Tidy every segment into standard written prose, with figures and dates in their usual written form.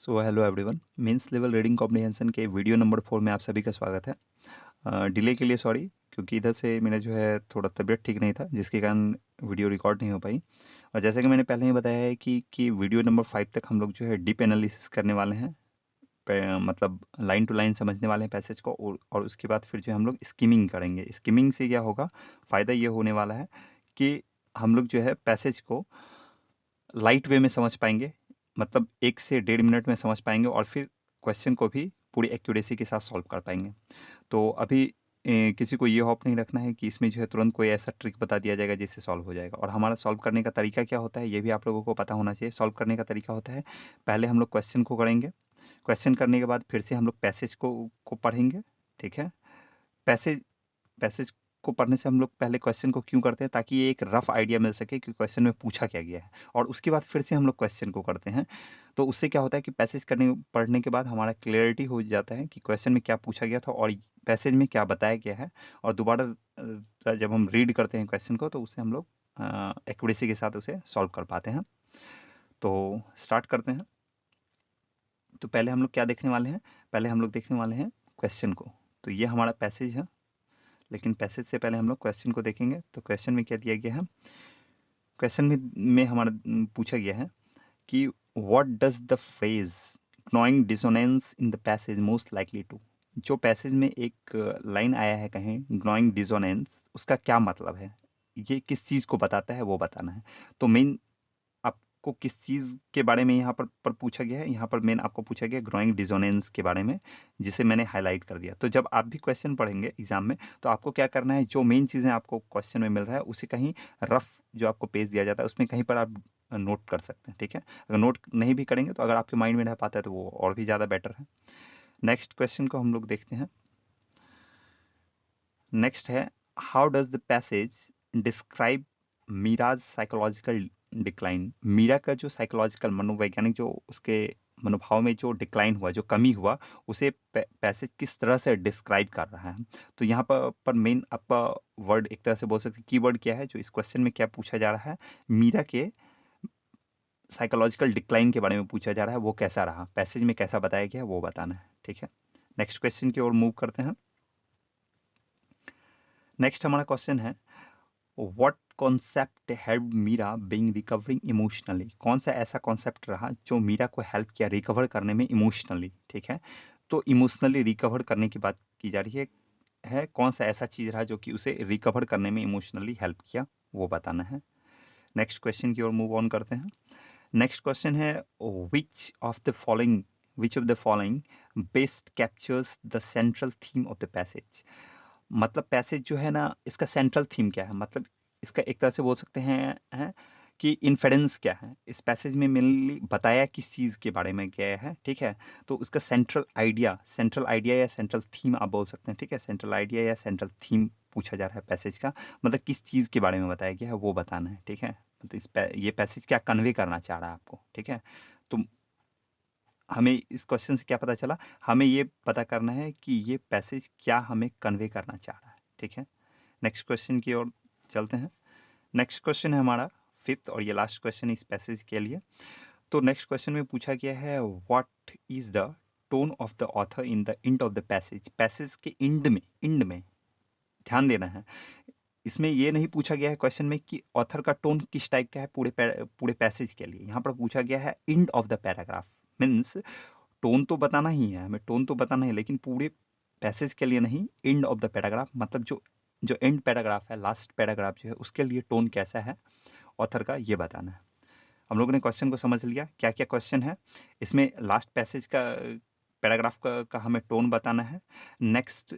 सो hello everyone, mains level reading comprehension के video number 4 में आप सभी का स्वागत है। डिले के लिए सॉरी, क्योंकि इधर से मेरा जो है थोड़ा तबीयत ठीक नहीं था, जिसके कारण वीडियो रिकॉर्ड नहीं हो पाई। और जैसे कि मैंने पहले ही बताया है कि वीडियो नंबर 5 तक हम लोग जो है डीप एनालिसिस करने वाले हैं। मतलब लाइन टू लाइन समझने वाले हैं पैसेज को, और उसके बाद फिर जो है हम लोग स्किमिंग करेंगे। स्किमिंग से क्या होगा, फ़ायदा ये होने वाला है कि हम लोग जो है पैसेज को लाइट वे में समझ पाएंगे, मतलब 1 से 1.5 मिनट में समझ पाएंगे, और फिर क्वेश्चन को भी पूरी एक्यूरेसी के साथ सॉल्व कर पाएंगे। तो अभी किसी को ये होप नहीं रखना है कि इसमें जो है तुरंत कोई ऐसा ट्रिक बता दिया जाएगा जिससे सॉल्व हो जाएगा। और हमारा सॉल्व करने का तरीका क्या होता है, ये भी आप लोगों को पता होना चाहिए। सॉल्व करने का तरीका होता है, पहले हम लोग क्वेश्चन को करेंगे। क्वेश्चन करने के बाद फिर से हम लोग पैसेज को पढ़ेंगे। ठीक है। पैसेज पैसेज को पढ़ने से हम लोग पहले क्वेश्चन को क्यों करते हैं, ताकि ये एक रफ आइडिया मिल सके कि क्वेश्चन में पूछा क्या गया है, और उसके बाद फिर से हम लोग क्वेश्चन को करते हैं। तो उससे क्या होता है कि पैसेज करने पढ़ने के बाद हमारा क्लियरिटी हो जाता है कि क्वेश्चन में क्या पूछा गया था और पैसेज में क्या बताया गया है। और दोबारा जब हम रीड करते हैं क्वेश्चन को, तो उससे हम लोग एक्यूरेसी के साथ उसे सॉल्व कर पाते हैं। तो स्टार्ट करते हैं। तो पहले हम लोग क्या देखने वाले हैं, पहले हम लोग देखने वाले हैं क्वेश्चन को। तो ये हमारा पैसेज है, लेकिन पैसेज से पहले हम लोग क्वेश्चन को देखेंगे। तो क्वेश्चन में क्या दिया गया है, क्वेश्चन में हमारा पूछा गया है कि what does the phrase gnawing dissonance in the passage most likely to. जो पैसेज में एक लाइन आया है कहीं ग्नोइंग डिसोनेंस, उसका क्या मतलब है, ये किस चीज़ को बताता है, वो बताना है। तो मेन आपको किस चीज़ के बारे में यहाँ पर पूछा गया है, यहाँ पर मेन आपको पूछा गया ग्रोइंग डिसोनेंस के बारे में, जिसे मैंने हाईलाइट कर दिया। तो जब आप भी क्वेश्चन पढ़ेंगे एग्जाम में, तो आपको क्या करना है, जो मेन चीज़ें आपको क्वेश्चन में मिल रहा है उसे कहीं रफ जो आपको पेज दिया जाता है उसमें कहीं पर आप नोट कर सकते हैं। ठीक है। अगर नोट नहीं भी करेंगे तो अगर आपके माइंड में रह पाता है तो वो और भी ज़्यादा बेटर है। नेक्स्ट क्वेश्चन को हम लोग देखते हैं। नेक्स्ट है, how does the passage describe Meera's psychological decline. Meera का जो साइकोलॉजिकल मनोवैज्ञानिक जो उसके मनोभाव में जो डिक्लाइन हुआ, जो कमी हुआ, उसे पैसेज किस तरह से डिस्क्राइब कर रहा है। तो यहाँ पर मेन आपका वर्ड एक तरह से बोल सकते हैं, कीवर्ड क्या है जो इस क्वेश्चन में क्या पूछा जा रहा है, मीरा के साइकोलॉजिकल डिक्लाइन के बारे में पूछा जा रहा है, वो कैसा रहा, पैसेज में कैसा बताया गया है, वो बताना है। ठीक है। नेक्स्ट क्वेश्चन की ओर मूव करते हैं। नेक्स्ट हमारा क्वेश्चन है, what concept help Meera being recovering emotionally. कौन सा ऐसा कॉन्सेप्ट रहा जो मीरा को हेल्प किया रिकवर करने में इमोशनली। ठीक है। तो इमोशनली रिकवर करने की बात की जा रही है कौन सा ऐसा चीज़ रहा जो कि उसे रिकवर करने में इमोशनली हेल्प किया, वो बताना है। नेक्स्ट क्वेश्चन की ओर मूव ऑन करते हैं। नेक्स्ट क्वेश्चन है, which of the following which of the following best captures the central theme of the passage. मतलब पैसेज जो है ना, इसका सेंट्रल थीम क्या है, मतलब इसका एक तरह से बोल सकते हैं कि इन्फेरेंस क्या है, इस पैसेज में मेनली बताया किस चीज़ के बारे में गया है। ठीक है। तो उसका सेंट्रल आइडिया या सेंट्रल थीम आप बोल सकते हैं। ठीक है। सेंट्रल आइडिया या सेंट्रल थीम पूछा जा रहा है पैसेज का, मतलब किस चीज़ के बारे में बताया गया है वो बताना है। ठीक है। तो ये पैसेज क्या कन्वे करना चाह रहा है आपको। ठीक है। तो हमें इस क्वेश्चन से क्या पता चला, हमें ये पता करना है कि ये पैसेज क्या हमें कन्वे करना चाह रहा है। ठीक है। नेक्स्ट क्वेश्चन की ओर चलते हैं। नेक्स्ट क्वेश्चन है हमारा फिफ्थ और ये लास्ट क्वेश्चन इस पैसेज के लिए। तो नेक्स्ट क्वेश्चन में पूछा गया है, what is the tone of the author in the end of the passage. Passage के एंड में ध्यान देना है। इसमें ये नहीं पूछा गया है क्वेश्चन में कि ऑथर का टोन किस टाइप का है पूरे पैसेज के लिए। यहाँ पर पूछा गया है end of the paragraph, means tone तो बताना ही है, हमें टोन तो बताना है, लेकिन पूरे पैसेज के लिए नहीं, एंड ऑफ द पैराग्राफ, मतलब जो जो एंड पैराग्राफ है, लास्ट पैराग्राफ जो है, उसके लिए टोन कैसा है ऑथर का, ये बताना है। हम लोगों ने क्वेश्चन को समझ लिया, क्या क्या क्वेश्चन है इसमें। लास्ट पैसेज का पैराग्राफ का हमें टोन बताना है। नेक्स्ट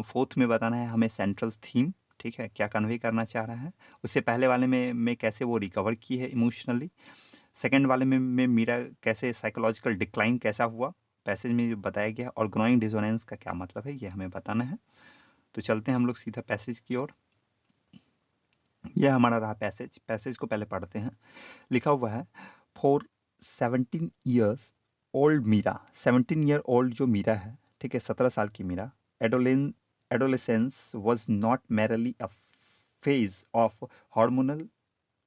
फोर्थ में बताना है हमें सेंट्रल थीम। ठीक है, क्या कन्वे करना चाह रहा है। उससे पहले वाले में कैसे वो रिकवर की है इमोशनली। सेकेंड वाले में मीरा कैसे साइकोलॉजिकल डिक्लाइन कैसा हुआ पैसेज में जो बताया गया, और ग्रोइंग डिसोनेंस का क्या मतलब है, ये हमें बताना है। तो चलते हैं हम लोग सीधा पैसेज की ओर। यह हमारा रहा पैसेज। पैसेज को पहले पढ़ते हैं। लिखा हुआ है, for 17 years old Meera. 17 year old जो मीरा है, ठीक है, 17 साल की Meera, adolescence was not merely a phase of hormonal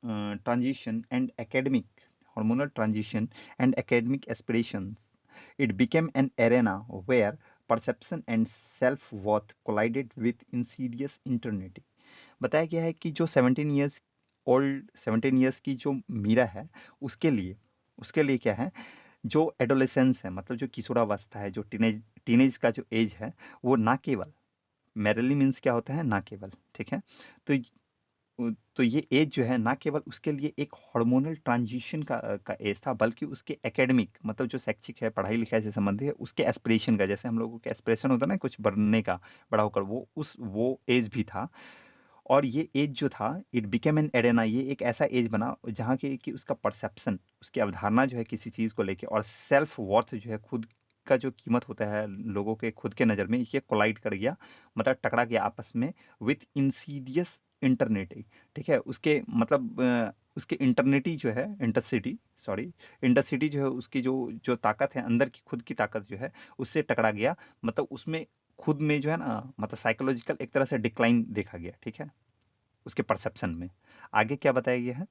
transition and academic hormonal transition and academic aspirations. It became an arena where perception and self worth collided with insidious internet. बताया गया है कि जो 17 ईयर्स की जो मीरा है, उसके लिए क्या है, जो एडोलेसेंस है, मतलब जो किशोरावस्था है, जो टीनेज का जो एज है, वो ना केवल मैरिली मीन्स क्या होता है, ना केवल, ठीक है। तो तो ये एज जो है ना केवल उसके लिए एक हार्मोनल ट्रांजिशन का एज था, बल्कि उसके एकेडमिक, मतलब जो शैक्षिक है, पढ़ाई लिखाई से संबंधित है, उसके एस्पिरेशन का, जैसे हम लोगों के एस्पिरेशन होता है ना कुछ बनने का, बड़ा होकर, वो एज भी था। और ये एज जो था, इट बिकेम एन एरेना, ये एक ऐसा एज बना जहाँ के कि उसका परसेप्शन, उसकी अवधारणा जो है किसी चीज़ को लेके, और सेल्फ वर्थ जो है, खुद का जो कीमत होता है लोगों के खुद के नज़र में, ये कोलाइड कर गया, मतलब टकरा गया आपस में विथ इंसीडियस इंटरनेट। ठीक है, उसके मतलब उसके इंटरनेटी जो है, इंटरसिटी जो है, उसकी जो जो ताकत है, अंदर की खुद की ताकत जो है, उससे टकरा गया। मतलब उसमें खुद में जो है ना, मतलब साइकोलॉजिकल एक तरह से डिक्लाइन देखा गया, ठीक है, उसके परसेप्शन में। आगे क्या बताया गया है?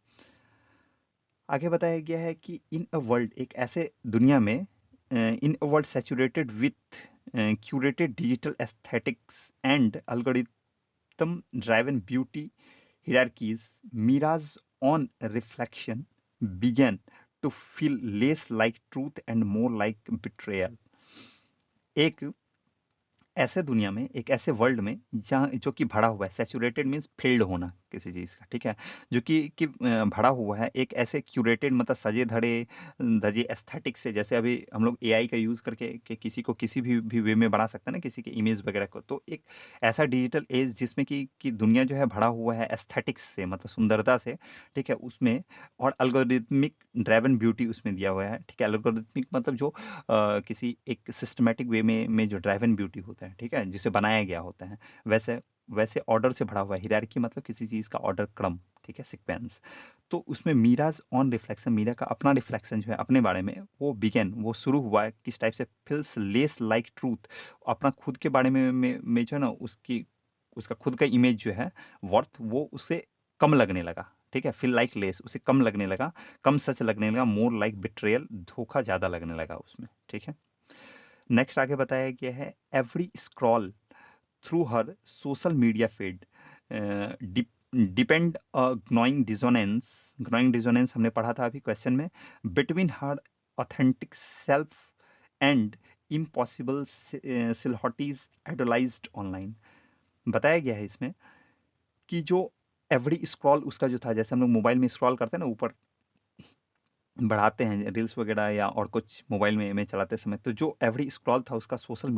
आगे बताया गया है कि इन अ वर्ल्ड, एक ऐसे दुनिया में, in a world saturated with curated digital aesthetics and algorithm driven beauty hierarchies, Mira's own reflection began to feel less like truth and more like betrayal। एक ऐसे दुनिया में, एक ऐसे वर्ल्ड में जहाँ जो कि भरा हुआ है, सैचुरेटेड मीन्स फिल्ड होना किसी चीज़ का, ठीक है, जो कि भरा हुआ है एक ऐसे क्यूरेटेड, मतलब सजे धड़े धजे एस्थेटिक से, जैसे अभी हम लोग एआई का यूज़ करके कि किसी को किसी भी वे में बना सकते हैं ना, किसी के इमेज वगैरह को। तो एक ऐसा डिजिटल एज जिसमें कि दुनिया जो है भरा हुआ है एस्थेटिक्स से, मतलब सुंदरता से, ठीक है, उसमें, और अल्गोरिथमिक ड्राइवन ब्यूटी उसमें दिया हुआ है, ठीक है। अल्गोरिथमिक मतलब जो किसी एक सिस्टमैटिक वे में जो ड्राइवन ब्यूटी होता है, ठीक है, जिसे बनाया गया होता है, वैसे वैसे ऑर्डर से भरा हुआ है, हिरार्की मतलब किसी चीज़ का ऑर्डर, क्रम, ठीक है, सीक्वेंस। तो उसमें मीराज ऑन रिफ्लेक्शन, मीरा का अपना रिफ्लेक्शन जो है अपने बारे में, वो शुरू हुआ है किस टाइप से, फील्स लेस लाइक ट्रूथ, अपना खुद के बारे में जो है ना, उसका खुद का इमेज जो है, वर्थ, वो उसे कम लगने लगा, ठीक है, फील लाइक लेस, उसे कम लगने लगा, कम सच लगने लगा, मोर लाइक बिट्रेयल, धोखा ज़्यादा लगने लगा उसमें, ठीक है। नेक्स्ट आगे बताया गया है, every scroll through her social media feed deepened gnawing dissonance हमने पढ़ा था अभी क्वेश्चन में, between her authentic self and impossible silhouettes idolized online. बताया गया है इसमें कि जो एवरी स्क्रॉल उसका जो था, जैसे हम लोग मोबाइल में स्क्रॉल करते हैं ना, ऊपर बढ़ाते हैं रील्स वगैरह या और कुछ मोबाइल में चलाते समय, तो जो एवरी स्क्रॉल था उसका सोशल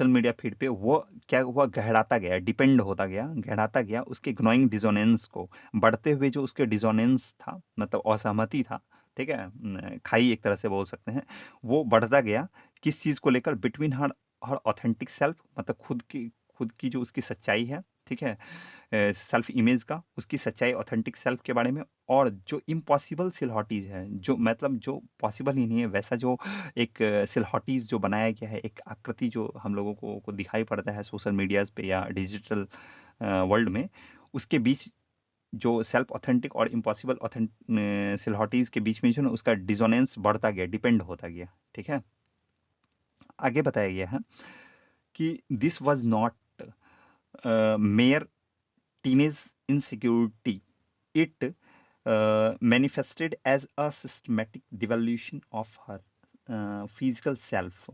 मीडिया फीड पे, वो क्या हुआ, गहराता गया, डिपेंड होता गया, गहराता गया उसके ग्नोइंग डिजोनेंस को, बढ़ते हुए जो उसके डिजोनेंस था, मतलब असहमति था, ठीक है, खाई एक तरह से बोल सकते हैं, वो बढ़ता गया किस चीज़ को लेकर, बिटवीन हर हर ऑथेंटिक सेल्फ, मतलब खुद की जो उसकी सच्चाई है, ठीक है, सेल्फ इमेज का, उसकी सच्चाई, ऑथेंटिक सेल्फ के बारे में, और जो इम्पॉसिबल सिलहॉटीज है, जो मतलब जो पॉसिबल ही नहीं है वैसा, जो एक सिलहॉटीज जो बनाया गया है, एक आकृति जो हम लोगों को दिखाई पड़ता है सोशल मीडियाज पे या डिजिटल वर्ल्ड में, उसके बीच जो सेल्फ ऑथेंटिक और इम्पॉसिबल सिलहॉटीज के बीच में जो ना, उसका डिजोनेंस बढ़ता गया, डिपेंड होता गया, ठीक है। आगे बताया गया है कि this was not mayor teenage insecurity. It manifested as a systematic devolution of her physical self।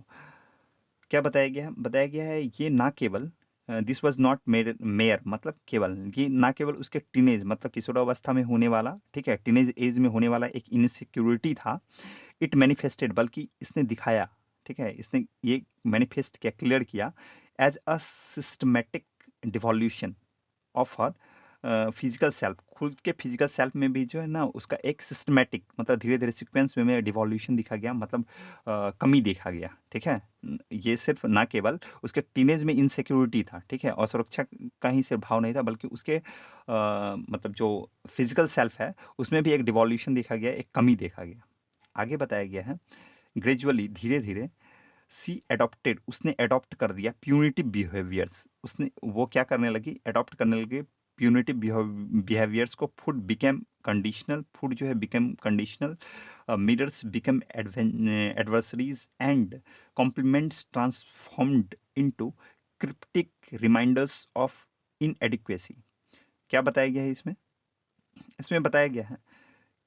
क्या बताया गया है? बताया गया है ये ना केवल, दिस वॉज नॉट मेयर मतलब केवल, ये ना केवल उसके टीनेज, मतलब किशोरावस्था में होने वाला, ठीक है, टीनेज एज में होने वाला एक इनसिक्योरिटी था। इट मैनिफेस्टेड, बल्कि इसने दिखाया, ठीक है, इसने ये मैनिफेस्ट किया, क्लियर किया, as a systematic devolution of her physical self, खुद के फिजिकल सेल्फ में भी जो है ना, उसका एक सिस्टमेटिक, मतलब धीरे धीरे सिक्वेंस में डिवोल्यूशन दिखा गया, मतलब कमी देखा गया, ठीक है। ये सिर्फ ना केवल उसके टीनेज में इनसिक्योरिटी था, ठीक है, और सुरक्षा का ही सिर्फ भाव नहीं था, बल्कि उसके मतलब जो फिजिकल सेल्फ है, उसमें भी एक डिवोल्यूशन देखा गया, एक कमी देखा गया। आगे बताया गया है, ग्रेजुअली, धीरे धीरे, सी एडॉप्टेड, उसने एडॉप्ट कर दिया प्यूनिटिव बिहेवियर्स, उसने वो क्या करने लगी, एडॉप्ट करने लगी प्यूनिटिव बिहेवियर्स को। फूड बिकेम कंडीशनल, फूड जो है become conditional, mirrors become adversaries and compliments transformed into cryptic reminders of inadequacy. क्या बताया गया है इसमें? इसमें बताया गया है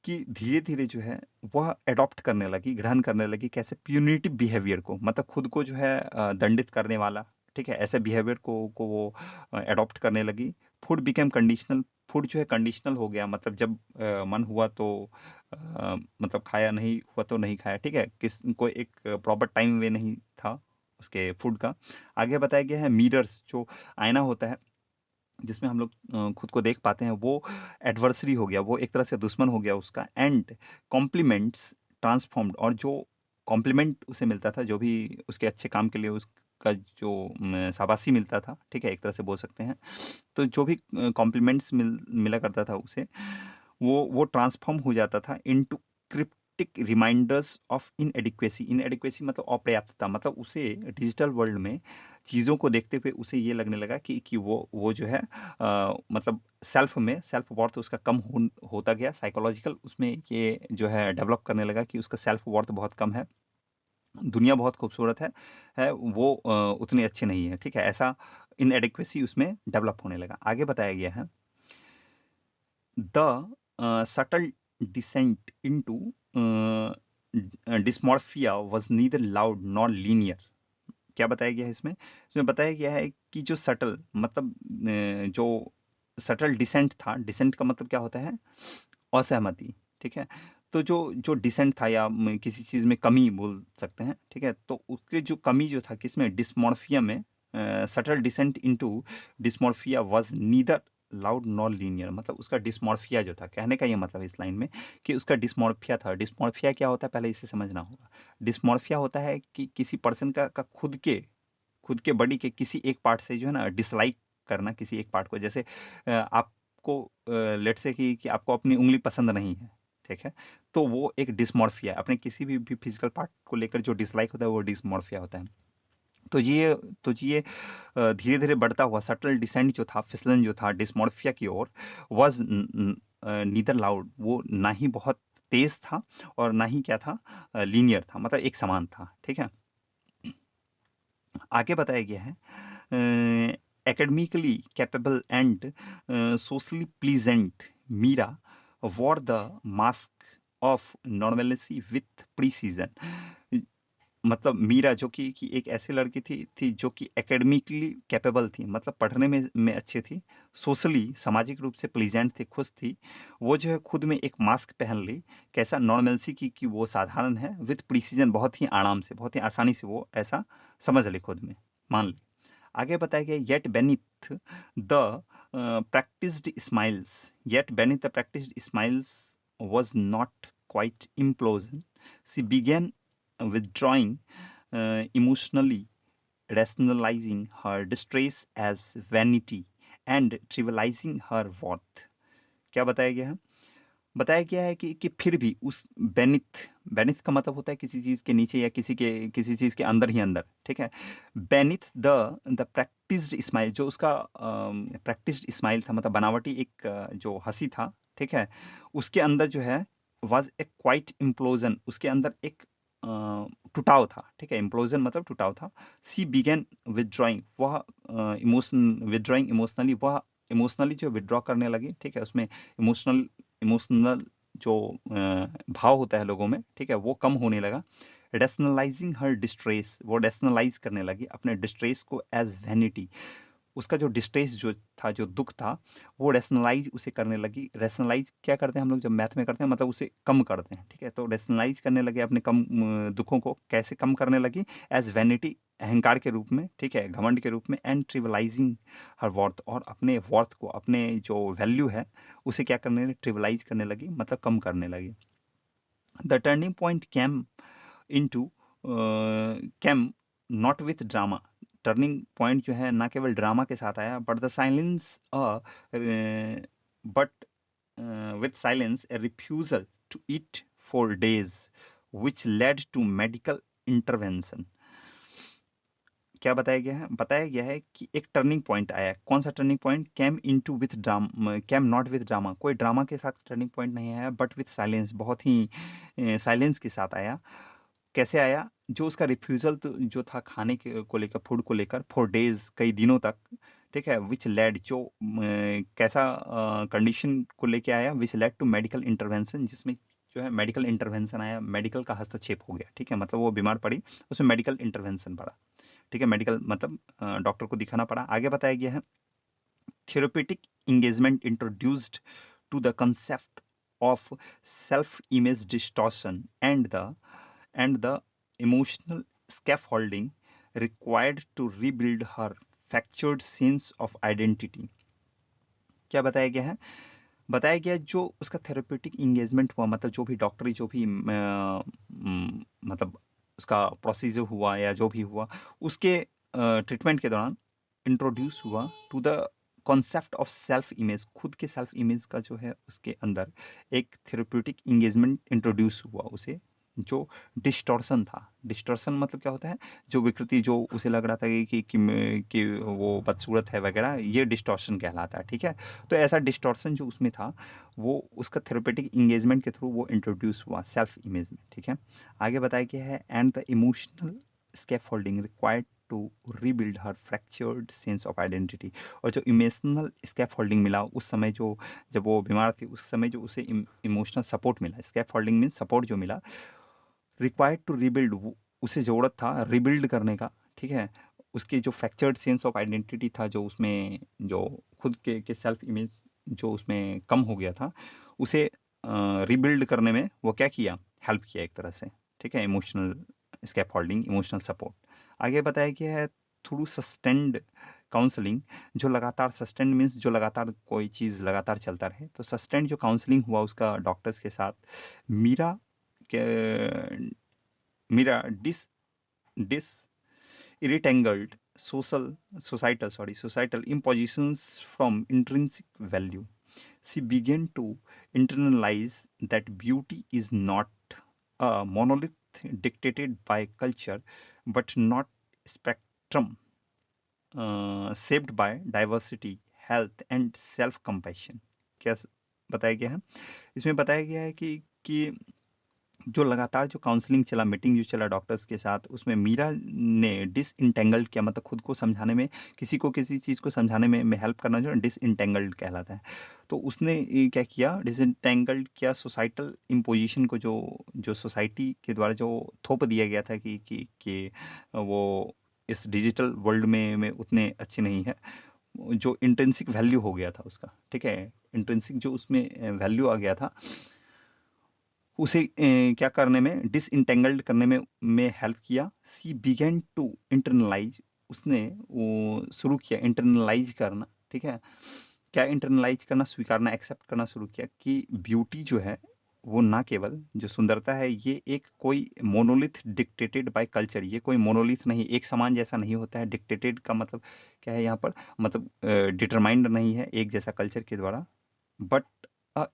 कि धीरे-धीरे जो है वह एडॉप्ट करने लगी, ग्रहण करने लगी कैसे प्यूनिटिव बिहेवियर को, मतलब खुद को जो है दंडित करने वाला, ठीक है? ऐसे बिहेवियर को वो एडॉप्ट करने लगी। फूड बिकेम कंडीशनल, फूड जो है कंडीशनल हो गया, मतलब जब मन हुआ तो मतलब खाया, नहीं हुआ तो नहीं खाया, ठीक है? किस कोई एक प्रॉपर टाइम वे नहीं था उसके फूड का। आगे बताया गया है मिरर्स, जो आईना होता है जिसमें हम लोग खुद को देख पाते हैं, वो एडवर्सरी हो गया, वो एक तरह से दुश्मन हो गया उसका। एंड कॉम्प्लीमेंट्स ट्रांसफॉर्म्ड, और जो कॉम्प्लीमेंट उसे मिलता था, जो भी उसके अच्छे काम के लिए उसका जो शाबाशी मिलता था, ठीक है, एक तरह से बोल सकते हैं, तो जो भी कॉम्प्लीमेंट्स मिला करता था उसे, वो ट्रांसफॉर्म हो जाता था into cryptic reminders of inadequacy. Inadequacy मतलब अपर्याप्तता, मतलब उसे डिजिटल वर्ल्ड में चीज़ों को देखते हुए उसे ये लगने लगा कि वो जो है मतलब सेल्फ वर्थ उसका कम होता गया। साइकोलॉजिकल उसमें ये जो है डेवलप करने लगा कि उसका सेल्फ वर्थ बहुत कम है, दुनिया बहुत खूबसूरत है वो उतनी अच्छी नहीं है, ठीक है? ऐसा इनएडिक्वेसी उसमें डेवलप होने लगा। आगे बताया गया है the subtle descent into dysmorphia was neither loud nor linear। क्या बताया गया है इसमें? इसमें बताया गया है कि जो सटल, मतलब जो सटल डिसेंट था, डिसेंट का मतलब क्या होता है? असहमति, ठीक है? तो जो जो डिसेंट था, या किसी चीज़ में कमी बोल सकते हैं, ठीक है? तो उसके जो कमी जो था किसमें? डिस्मॉर्फिया में। Subtle descent into dysmorphia was neither loud nor linear, मतलब उसका डिस्मॉर्फिया जो था, कहने का ये मतलब इस लाइन में कि उसका डिस्मॉर्फिया था। डिस्मॉर्फिया क्या होता है, पहले इसे समझना होगा। डिस्मॉर्फिया होता है कि किसी पर्सन का खुद के बॉडी के किसी एक पार्ट से जो है ना डिसलाइक करना, किसी एक पार्ट को। जैसे आपको लेट्स से कि आपको अपनी उंगली पसंद नहीं है, ठीक है? तो वो एक डिस्मॉर्फिया है। अपने किसी भी फिजिकल पार्ट को लेकर जो डिसलाइक होता है वो डिस्मॉर्फिया होता है। तो ये तो ये धीरे धीरे बढ़ता हुआ सटल डिसेंट जो था, फिसलन जो था डिस्मॉर्फिया की ओर, वॉज नीदर लाउड, वो ना ही बहुत तेज था और ना ही क्या था, लीनियर था, मतलब एक समान था, ठीक है? आगे बताया गया है academically capable and socially pleasant Meera wore the mask of normalcy with precision। मतलब मीरा जो कि एक ऐसी लड़की थी जो कि एकेडमिकली कैपेबल थी, मतलब पढ़ने में अच्छी थी, सोशली सामाजिक रूप से प्लीजेंट थी, खुश थी। वो जो है खुद में एक मास्क पहन ली, कैसा? नॉर्मलसी की, कि वो साधारण है, विथ प्रिसीजन, बहुत ही आराम से, बहुत ही आसानी से वो ऐसा समझ ली, खुद में मान ली। आगे बताया गया yet beneath the practised smiles, yet beneath the practised smiles was not quite implosion, she began withdrawing emotionally, rationalizing her distress as vanity and trivializing her worth। क्या बताया गया है? बताया गया है कि फिर भी उस बेनिथ, बेनिथ का मतलब होता है किसी चीज के नीचे या किसी चीज के अंदर ही अंदर, ठीक है? बेनिथ द प्रैक्टिस्ड स्माइल, जो उसका प्रैक्टिस्ड स्माइल था, मतलब बनावटी एक जो हंसी था, ठीक है? उसके अंदर जो है वाज ए क्वाइट इम्प्लोजन, उसके अंदर एक टुटाव था, ठीक है? इम्प्लोजन मतलब टुटाव था। सी बिगेन विदड्रॉइंग, वह इमोशन विदड्रॉइंग इमोशनली, वह इमोशनली जो विदड्रॉ करने लगी, ठीक है? उसमें इमोशनल जो भाव होता है लोगों में, ठीक है, वो कम होने लगा। रैशनलाइजिंग हर डिस्ट्रेस, वो रैशनलाइज करने लगी अपने डिस्ट्रेस को एज वैनिटी, उसका जो डिस्ट्रेस जो था, जो दुख था, वो रैशनलाइज उसे करने लगी। रैशनलाइज क्या करते हैं हम लोग जब मैथ में करते हैं, मतलब उसे कम करते हैं, ठीक है? तो रैशनलाइज करने लगे अपने कम दुखों को, कैसे कम करने लगी? एज वैनिटी, अहंकार के रूप में, ठीक है, घमंड के रूप में। एंड ट्रिवलाइजिंग हर वर्थ, और अपने वर्थ को, अपने जो वैल्यू है उसे क्या करने लगी? ट्रिवलाइज करने लगी, मतलब कम करने लगी। The turning point into came not with drama, turning point जो है ना केवल ड्रामा के साथ आया, but the silence but with silence a refusal to eat for days which led to medical intervention. क्या बताया गया है कि एक टर्निंग पॉइंट आया है। कौन सा turning point? Came not with drama, कोई ड्रामा के साथ टर्निंग पॉइंट नहीं आया, बट विथ साइलेंस, बहुत ही साइलेंस के साथ आया। कैसे आया? जो उसका रिफ्यूज़ल तो जो था खाने के को लेकर, फूड को लेकर, फॉर डेज़, कई दिनों तक, ठीक है? व्हिच लेड, जो कैसा कंडीशन को लेके आया? Which led to medical intervention, जिसमें जो है मेडिकल इंटरवेंशन आया, मेडिकल का हस्तक्षेप हो गया, ठीक है? मतलब वो बीमार पड़ी, उसमें मेडिकल इंटरवेंशन पड़ा, ठीक है? मेडिकल मतलब डॉक्टर को दिखाना पड़ा। आगे बताया गया है, therapeutic engagement introduced to the concept of self-image distortion and the emotional scaffolding required to rebuild her fractured sense of identity। क्या बताया गया है? बताया गया जो उसका थेरेप्यूटिक एंगेजमेंट हुआ, मतलब जो भी डॉक्टरी जो भी मतलब उसका प्रोसीजर हुआ या जो भी हुआ, उसके ट्रीटमेंट के दौरान इंट्रोड्यूस हुआ to the concept of self image, खुद के सेल्फ इमेज का जो है उसके अंदर एक थेरेप्यूटिक एंगेजमेंट इंट्रोड्यूस हुआ उसे, जो डिस्टॉर्शन था। डिस्टॉर्शन मतलब क्या होता है? जो विकृति, जो उसे लग रहा था कि वो बदसूरत है वगैरह, ये डिस्टॉर्शन कहलाता है, ठीक है? तो ऐसा डिस्टॉर्शन जो उसमें था, वो उसका थेरेपेटिक इंगेजमेंट के थ्रू वो इंट्रोड्यूस हुआ सेल्फ इमेज में, ठीक है? आगे बताया गया है, and the emotional scaffolding required to rebuild her fractured sense of identity. और जो इमोशनल स्कैफोल्डिंग मिला उस समय, जो जब वो बीमार थी उस समय, जो उसे इमोशनल सपोर्ट मिला, स्कैफोल्डिंग मीन सपोर्ट जो मिला, रिक्वायर्ड टू रीबिल्ड, उसे ज़रूरत था रिबिल्ड करने का, ठीक है? उसकी जो फ्रैक्चर्ड सेंस ऑफ आइडेंटिटी था, जो उसमें जो खुद के सेल्फ इमेज जो उसमें कम हो गया था, उसे रिबिल्ड करने में वो क्या किया? हेल्प किया एक तरह से, ठीक है? Emotional scaffolding, emotional support. आगे बताया गया है, थ्रू सस्टेन्ड काउंसलिंग, जो लगातार, सस्टेन्ड मीन्स जो लगातार कोई चीज़ लगातार चलता रहे, तो सस्टेन्ड जो काउंसलिंग हुआ उसका डॉक्टर्स के साथ, मीरा के Meera dis irretangled societal impositions from intrinsic value. She began to internalize that beauty is not a monolith dictated by culture, but not spectrum shaped by diversity, health, and self-compassion। क्या बताया गया है? इसमें बताया गया है कि जो लगातार जो काउंसलिंग चला, मीटिंग जो चला डॉक्टर्स के साथ, उसमें मीरा ने डिसइंटेंगल्ड किया, मतलब खुद को समझाने में, किसी को किसी चीज़ को समझाने में हेल्प करना जो डिसइंटेंगल्ड कहलाता है। तो उसने ये क्या किया? डिसइंटेंगल्ड किया सोसाइटल इम्पोजिशन को, जो जो सोसाइटी के द्वारा जो थोप दिया गया था कि वो इस डिजिटल वर्ल्ड में उतने अच्छे नहीं है, जो इंट्रिंसिक वैल्यू हो गया था उसका, ठीक है? इंट्रिंसिक जो उसमें वैल्यू आ गया था, उसे क्या करने में, डिसइंटेंगल्ड करने में हेल्प किया। सी बिगेन टू इंटरनलाइज, उसने वो शुरू किया इंटरनलाइज करना, ठीक है? क्या इंटरनलाइज करना? स्वीकारना, एक्सेप्ट करना शुरू किया कि ब्यूटी जो है, वो ना केवल जो सुंदरता है, ये एक कोई मोनोलिथ डिक्टेटेड बाय कल्चर, ये कोई मोनोलिथ नहीं, एक समान जैसा नहीं होता है। डिक्टेटेड का मतलब क्या है यहाँ पर? मतलब डिटरमाइंड नहीं है एक जैसा कल्चर के द्वारा, बट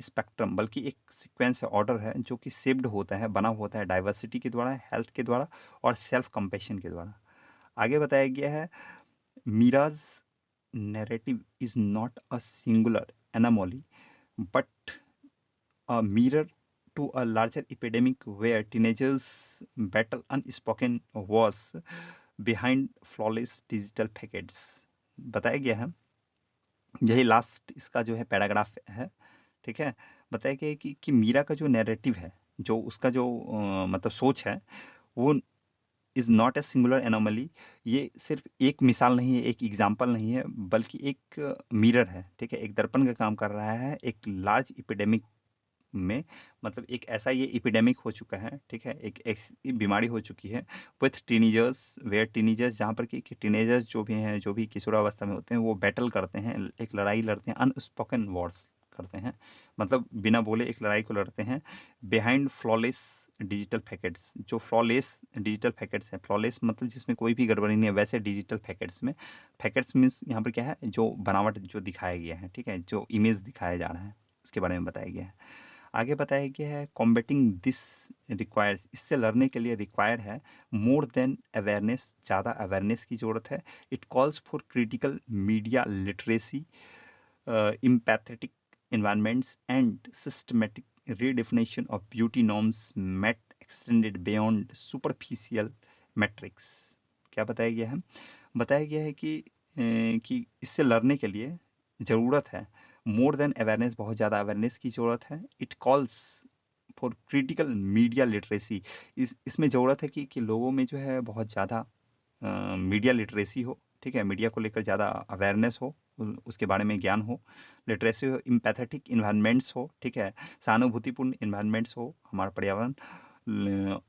स्पेक्ट्रम, बल्कि एक सीक्वेंस है, ऑर्डर है, जो कि शेप्ड होता है, बना होता है डाइवर्सिटी के द्वारा, हेल्थ के द्वारा, और सेल्फ कंपेशन के द्वारा। आगे बताया गया है, Meera's narrative is not a singular anomaly, but a mirror to a larger epidemic where teenagers battle unspoken wars behind flawless digital facades। बताया गया है, यही लास्ट इसका जो है पैराग्राफ है, ठीक है? बताया गया है कि मीरा का जो नैरेटिव है, जो उसका जो मतलब सोच है, वो is not a singular anomaly, ये सिर्फ एक मिसाल नहीं है, एक एग्जाम्पल नहीं है, बल्कि एक मिरर है, ठीक है? एक दर्पण का काम कर रहा है एक लार्ज इपिडेमिक में, मतलब एक ऐसा ये इपिडेमिक हो चुका है, ठीक है? एक ऐसी बीमारी हो चुकी है विथ टीनेजर्स, वेयर टीनेजर्स, जहाँ पर कि टीनेजर्स जो भी हैं, जो भी किशोरावस्था में होते हैं, वो बैटल करते हैं, एक लड़ाई लड़ते हैं, अनस्पोकन वॉर्स करते हैं, मतलब बिना बोले एक लड़ाई को लड़ते हैं, बिहाइंड फ्लॉलेस डिजिटल पैकेट्स, जो फ्लॉलेस डिजिटल पैकेट्स है, फ्लॉलेस मतलब जिसमें कोई भी गड़बड़ी नहीं है, वैसे डिजिटल पैकेट्स में, पैकेट्स मीन्स यहाँ पर क्या है? जो बनावट जो दिखाया गया है, ठीक है? जो इमेज दिखाया जा रहा है, उसके बारे में बताया गया है। आगे बताया गया है कॉम्बेटिंग दिस रिक्वायर्स, इससे लड़ने के लिए रिक्वायर है मोर देन अवेयरनेस, ज़्यादा अवेयरनेस की ज़रूरत है। It calls for critical media literacy, empathetic environments and systematic redefinition of beauty norms met extended beyond superficial metrics। क्या बताया गया है? बताया गया है कि इससे लड़ने के लिए ज़रूरत है मोर देन अवेयरनेस, बहुत ज़्यादा अवेयरनेस की ज़रूरत है। It calls for critical media literacy, इसमें ज़रूरत है कि लोगों में जो है बहुत ज़्यादा मीडिया लिटरेसी हो, ठीक है, मीडिया को लेकर ज़्यादा अवेयरनेस हो, उसके बारे में ज्ञान हो, लिटरेसी हो, इम्पैथेटिक इन्वायरमेंट्स हो, ठीक है, सहानुभूतिपूर्ण इन्वायरमेंट्स हो हमारा पर्यावरण,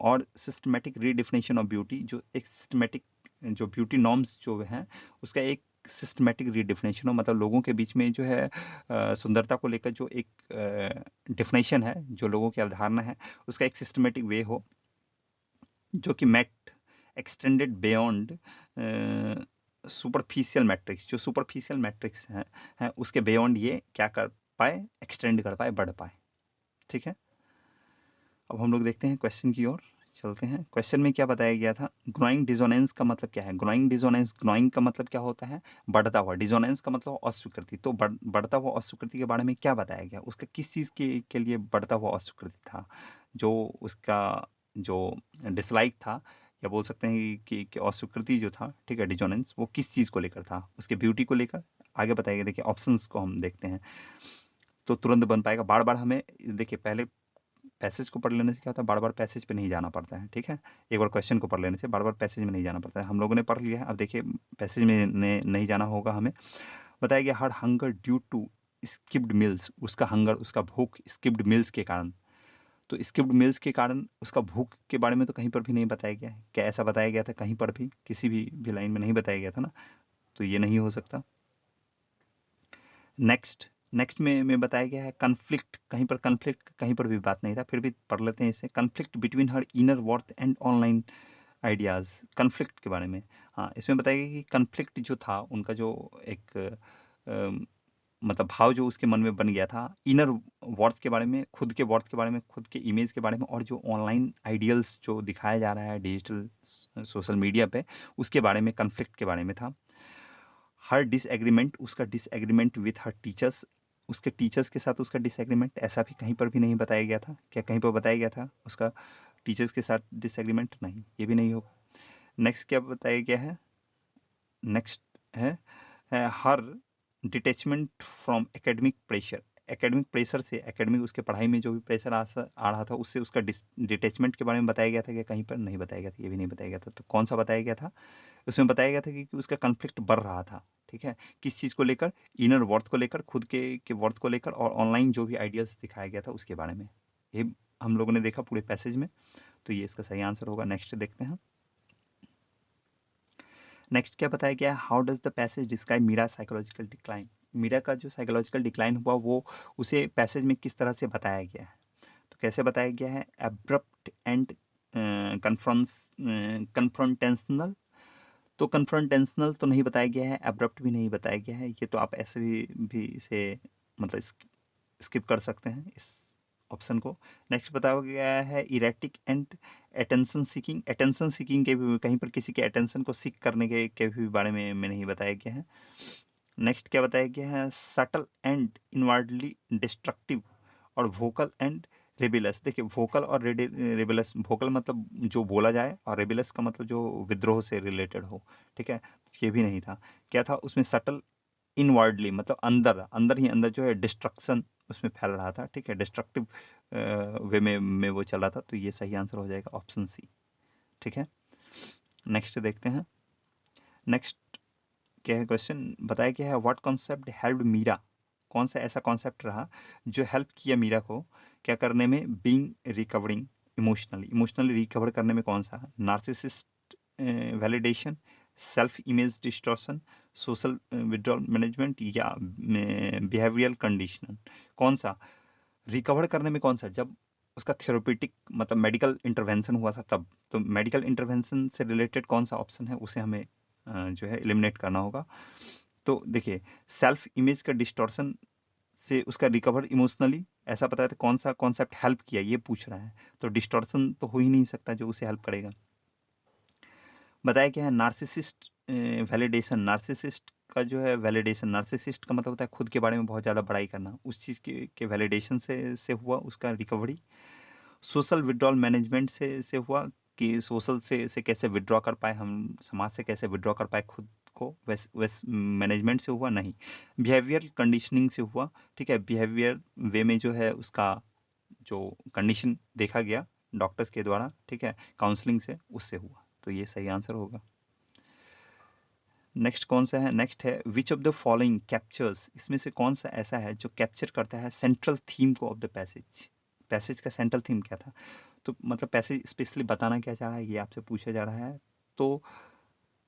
और सिस्टमेटिक रीडिफिनेशन ऑफ ब्यूटी, जो एक सिस्टमेटिक जो ब्यूटी नॉर्म्स जो हैं उसका एक सिस्टमेटिक रीडिफिनेशन हो, मतलब लोगों के बीच में जो है सुंदरता को लेकर जो एक डिफिनेशन है, जो लोगों की अवधारणा है, उसका एक सिस्टमेटिक वे हो जो कि मैट एक्सटेंडेड बियॉन्ड सुपरफिशियल मैट्रिक्स, जो सुपरफिशियल मैट्रिक्स हैं उसके बियॉन्ड ये क्या कर पाए, एक्सटेंड कर पाए, बढ़ पाए। ठीक है, अब हम लोग देखते हैं क्वेश्चन की ओर चलते हैं। क्वेश्चन में क्या बताया गया था? ग्रोइंग डिसोनेंस का मतलब क्या है? ग्रोइंग डिसोनेंस, ग्रोइंग का मतलब क्या होता है? बढ़ता हुआ। डिसोनेंस का मतलब अस्वीकृति। तो बढ़ता हुआ अस्वीकृति के बारे में क्या बताया गया? उसका किस चीज़ के लिए बढ़ता हुआ अस्वीकृति था? जो उसका जो डिसलाइक था, या बोल सकते हैं कि अस्वीकृति जो था, ठीक है, डिसोनेंस, वो किस चीज़ को लेकर था? उसके ब्यूटी को लेकर। आगे बताया गया, देखिए ऑप्शंस को हम देखते हैं तो तुरंत बन पाएगा। बार बार हमें देखिए पहले पैसेज को पढ़ लेने से क्या होता है, बार बार पैसेज पे नहीं जाना पड़ता है। ठीक है, एक बार क्वेश्चन को पढ़ लेने से बार बार पैसेज में नहीं जाना पड़ता है। हम लोगों ने पढ़ लिया है, अब देखिए पैसेज में नहीं जाना होगा हमें। बताया गया her hunger due to skipped meals, उसका हंगर, उसका भूख स्किप्ड मिल्स के कारण। तो स्किप्ड मिल्स के कारण उसका भूख के बारे में तो कहीं पर भी नहीं बताया गया है। क्या ऐसा बताया गया था कहीं पर भी? किसी भी लाइन में नहीं बताया गया था ना, तो ये नहीं हो सकता। नेक्स्ट, नेक्स्ट में बताया गया है कन्फ्लिक्ट, कहीं पर कन्फ्लिक्ट कहीं पर भी बात नहीं था, फिर भी पढ़ लेते हैं इसे। Conflict between her inner worth and online ideas, conflict के बारे में। हाँ, इसमें बताया गया कि कन्फ्लिक्ट जो था उनका, जो एक मतलब भाव जो उसके मन में बन गया था इनर वर्थ के बारे में, खुद के वर्थ के बारे में, खुद के इमेज के बारे में, और जो ऑनलाइन आइडियल्स जो दिखाया जा रहा है डिजिटल सोशल मीडिया पे, उसके बारे में, कन्फ्लिक्ट के बारे में था। हर डिसएग्रीमेंट, उसका डिसएग्रीमेंट विथ हर टीचर्स, उसके टीचर्स के साथ उसका डिसएग्रीमेंट, ऐसा भी कहीं पर भी नहीं बताया गया था। क्या कहीं पर बताया गया था उसका टीचर्स के साथ डिसएग्रीमेंट? नहीं, ये भी नहीं होगा। नेक्स्ट क्या बताया गया है? नेक्स्ट है her detachment from academic pressure, academic pressure से, एकेडमिक उसके पढ़ाई में जो भी प्रेशर आ रहा था उससे उसका डिटैचमेंट के बारे में बताया गया था कि कहीं पर नहीं बताया गया था? ये भी नहीं बताया गया था। तो कौन सा बताया गया था? उसमें बताया गया था कि उसका कॉन्फ्लिक्ट बढ़ रहा था। ठीक है, किस चीज़ को लेकर? इनर वर्थ को लेकर, खुद के वर्थ को लेकर, और ऑनलाइन जो भी आइडियाज़ दिखाया गया था उसके बारे में। ये हम लोगों ने देखा पूरे पैसेज में, तो ये इसका सही आंसर होगा। नेक्स्ट देखते हैं। नेक्स्ट क्या बताया गया है? How does the passage describe Meera psychological decline? Meera का जो साइकोलॉजिकल डिक्लाइन हुआ वो उसे पैसेज में किस तरह से बताया गया है? तो कैसे बताया गया है? Abrupt and confrontational. तो कन्फ्रंटेशनल तो नहीं बताया गया है, एब्रप्ट भी नहीं बताया गया है। ये तो आप ऐसे भी इसे मतलब स्किप कर सकते हैं इस ऑप्शन को। नेक्स्ट बताया गया है erratic and attention seeking. Attention seeking के भी कहीं पर किसी के अटेंशन को सीक करने के भी बारे में नहीं बताया गया है। नेक्स्ट क्या बताया गया है? सटल एंड इनवर्डली डिस्ट्रक्टिव और वोकल एंड रेबेलस। देखिए वोकल और रेबेलस, वोकल मतलब जो बोला जाए, और रेबेलस का मतलब जो विद्रोह से रिलेटेड हो। ठीक है, ये भी नहीं था। क्या था उसमें? सटल, इनवर्डली मतलब अंदर, अंदर ही अंदर जो है डिस्ट्रक्शन उसमें फैल रहा था। ठीक है, डिस्ट्रक्टिव वे में वो चल रहा था। तो ये सही आंसर हो जाएगा ऑप्शन सी। ठीक है, नेक्स्ट देखते हैं। नेक्स्ट क्या है क्वेश्चन? बताया क्या है? What concept help Meera? कौन सा ऐसा कॉन्सेप्ट रहा जो हेल्प किया मीरा को क्या करने में? Being recovering emotionally, emotionally recover करने में कौन सा? Narcissist validation, self image distortion, social withdrawal management, या बिहेवियरल कंडीशनल? कौन सा रिकवर करने में? कौन सा? जब उसका थेरेपेटिक मतलब मेडिकल इंटरवेंशन हुआ था तब। तो मेडिकल इंटरवेंशन से रिलेटेड कौन सा ऑप्शन है उसे हमें जो है एलिमिनेट करना होगा। तो देखिए सेल्फ इमेज का डिस्टॉर्शन से उसका रिकवर इमोशनली, ऐसा बताया था कौन सा कॉन्सेप्ट हेल्प किया ये पूछ रहा है, तो डिस्टॉर्शन तो हो ही नहीं सकता जो उसे हेल्प करेगा। बताया क्या है नार्सिसिस्ट वैलिडेशन। नार्सिसिस्ट का जो है वैलिडेशन, नार्सिसिस्ट का मतलब होता है खुद के बारे में बहुत ज़्यादा बड़ाई करना, उस चीज़ के वैलिडेशन से हुआ उसका रिकवरी। सोशल विड्रॉल मैनेजमेंट से हुआ कि सोशल से कैसे विड्रॉ कर पाए, हम समाज से कैसे विड्रॉ कर पाए खुद को, वैस मैनेजमेंट से हुआ नहीं। बिहेवियर कंडीशनिंग से हुआ, ठीक है, बिहेवियर वे में जो है उसका जो कंडीशन देखा गया डॉक्टर्स के द्वारा, ठीक है, काउंसलिंग से, उससे हुआ। तो ये सही आंसर होगा। नेक्स्ट कौन सा है, नेक्स्ट है which of the following captures, इसमें से कौन सा ऐसा है जो कैप्चर करता है सेंट्रल थीम को ऑफ द पैसेज। पैसेज का सेंट्रल थीम क्या था, तो मतलब पैसेज स्पेशली बताना क्या चाह रहा है ये आपसे पूछा जा रहा है। तो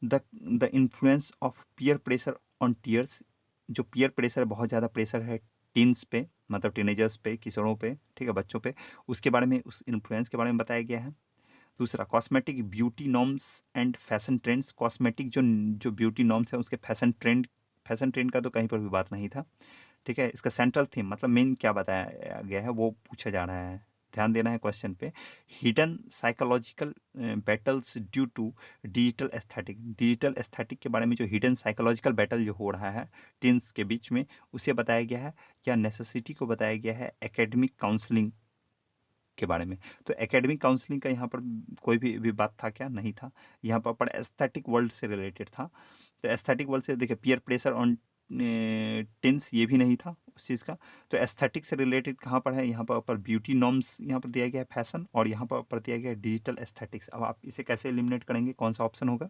the the influence of peer pressure on tears, जो पीयर प्रेशर बहुत ज़्यादा प्रेशर है टीन्स पे, मतलब टीनेजर्स पे, किशोरों पे, ठीक है, बच्चों पे, उसके बारे में, उस इन्फ्लुएंस के बारे में बताया गया है। दूसरा cosmetic beauty norms and fashion trends, cosmetic जो जो ब्यूटी नॉर्म्स है उसके फैशन ट्रेंड का तो कहीं पर भी बात नहीं था, ठीक है। इसका सेंट्रल थीम मतलब मेन क्या बताया गया है वो पूछा जा रहा है, ध्यान देना है क्वेश्चन पे। Hidden psychological battles due to digital aesthetic, digital aesthetic के बारे में जो हिडन साइकोलॉजिकल बैटल जो हो रहा है टीन्स के बीच में, उसे बताया गया है, या नेसेसिटी को बताया गया है एकेडमिक काउंसलिंग के बारे में। तो एकेडमिक काउंसलिंग का यहाँ पर कोई भी बात था क्या, नहीं था, यहाँ पर एस्थेटिक वर्ल्ड से रिलेटेड था। तो एस्थेटिक वर्ल्ड से देखिए पीयर प्रेशर ऑन टिन्स ये भी नहीं था उस चीज़ का। तो एस्थेटिक से रिलेटेड कहाँ पर है, यहाँ पर ब्यूटी नॉर्म्स यहाँ पर दिया गया है फैशन, और यहाँ पर दिया गया है डिजिटल एस्थेटिक्स। अब आप इसे कैसे एलिमिनेट करेंगे, कौन सा ऑप्शन होगा,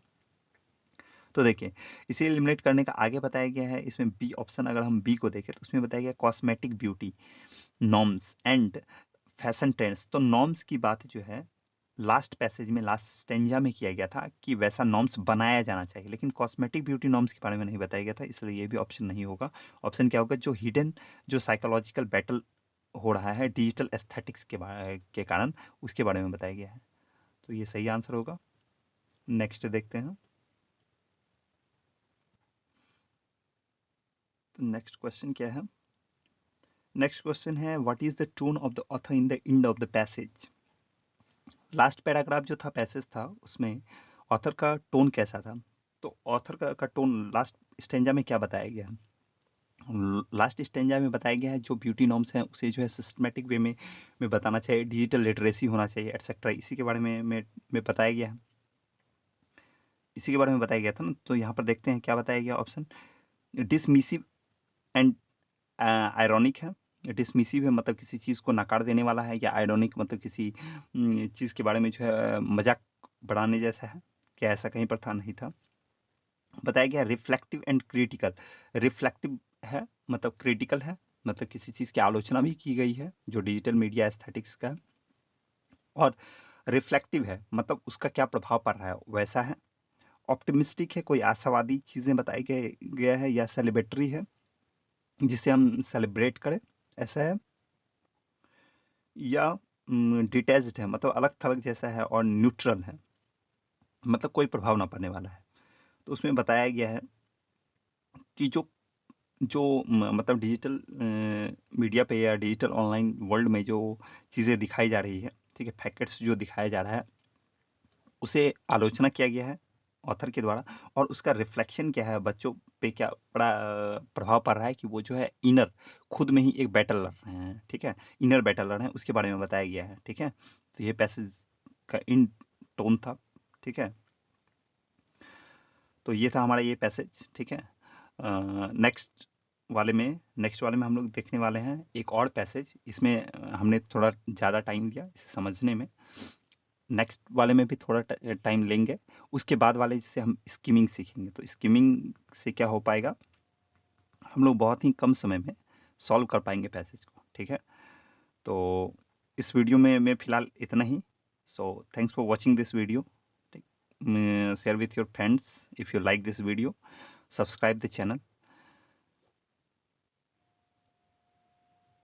तो देखिए इसे एलिमिनेट करने का आगे बताया गया है इसमें बी ऑप्शन, अगर हम बी को देखें तो उसमें बताया गया cosmetic beauty norms and fashion trends. तो नॉर्म्स की बात जो है लास्ट पैसेज में, लास्ट स्टेंजा में किया गया था कि वैसा नॉर्म्स बनाया जाना चाहिए, लेकिन कॉस्मेटिक ब्यूटी नॉर्म्स के बारे में नहीं बताया गया था, इसलिए ये भी ऑप्शन नहीं होगा। ऑप्शन क्या होगा, जो हिडन जो साइकोलॉजिकल बैटल हो रहा है डिजिटल एस्थेटिक्स के कारण, उसके बारे में बताया गया है। तो ये सही आंसर होगा। नेक्स्ट देखते हैं। तो नेक्स्ट क्वेश्चन क्या है, नेक्स्ट क्वेश्चन है what is the tone of the author in the end of the passage. Last paragraph जो था पैसेज था उसमें ऑथर का टोन कैसा था, तो ऑथर का टोन लास्ट स्टेंजा में क्या बताया गया है, लास्ट स्टेंजा में बताया गया है जो ब्यूटी नॉर्म्स हैं उसे जो है सिस्टमेटिक वे में बताना चाहिए, डिजिटल लिटरेसी होना चाहिए एटसेट्रा, इसी के बारे में बताया गया है, इसी के बारे में बताया गया था ना। तो यहाँ पर देखते हैं क्या बताया गया, ऑप्शन डिसमिसिव एंड आयरॉनिक है। डिसमिसिव है मतलब किसी चीज़ को नकार देने वाला है, या आयरॉनिक मतलब किसी चीज़ के बारे में जो है मजाक बढ़ाने जैसा है, क्या ऐसा कहीं पर था, नहीं था। बताया गया रिफ्लेक्टिव एंड क्रिटिकल, रिफ्लेक्टिव है मतलब क्रिटिकल है, मतलब किसी चीज़ की आलोचना भी की गई है जो डिजिटल मीडिया एस्थेटिक्स का है, और रिफ्लेक्टिव है मतलब उसका क्या प्रभाव पड़ रहा है वैसा है। ऑप्टिमिस्टिक है, कोई आशावादी चीज़ें बताई गया है, या सेलिब्रेटरी है जिसे हम सेलिब्रेट करें ऐसा है, या डिटैच्ड है मतलब अलग थलग जैसा है, और न्यूट्रल है मतलब कोई प्रभाव ना पड़ने वाला है। तो उसमें बताया गया है कि जो जो मतलब डिजिटल मीडिया पे या डिजिटल ऑनलाइन वर्ल्ड में जो चीज़ें दिखाई जा रही है, ठीक है, फैक्ट्स जो दिखाया जा रहा है उसे आलोचना किया गया है ऑथर के द्वारा, और उसका रिफ्लेक्शन क्या है बच्चों पे, क्या बड़ा प्रभाव पड़ रहा है कि वो जो है इनर खुद में ही एक बैटल लड़ रहे हैं, ठीक है, इनर बैटल लड़ रहे हैं, उसके बारे में बताया गया है, ठीक है। तो ये पैसेज का इन टोन था, ठीक है। तो ये था हमारा ये पैसेज, ठीक है। नेक्स्ट वाले में हम लोग देखने वाले हैं एक और पैसेज, इसमें हमने थोड़ा ज़्यादा टाइम लिया इसे समझने में, नेक्स्ट वाले में भी थोड़ा टाइम लेंगे, उसके बाद वाले से हम स्किमिंग सीखेंगे। तो स्किमिंग से क्या हो पाएगा, हम लोग बहुत ही कम समय में सॉल्व कर पाएंगे पैसेज को, ठीक है। तो इस वीडियो में फ़िलहाल इतना ही। So thanks for watching this video, share with your friends if you like this video, subscribe the channel.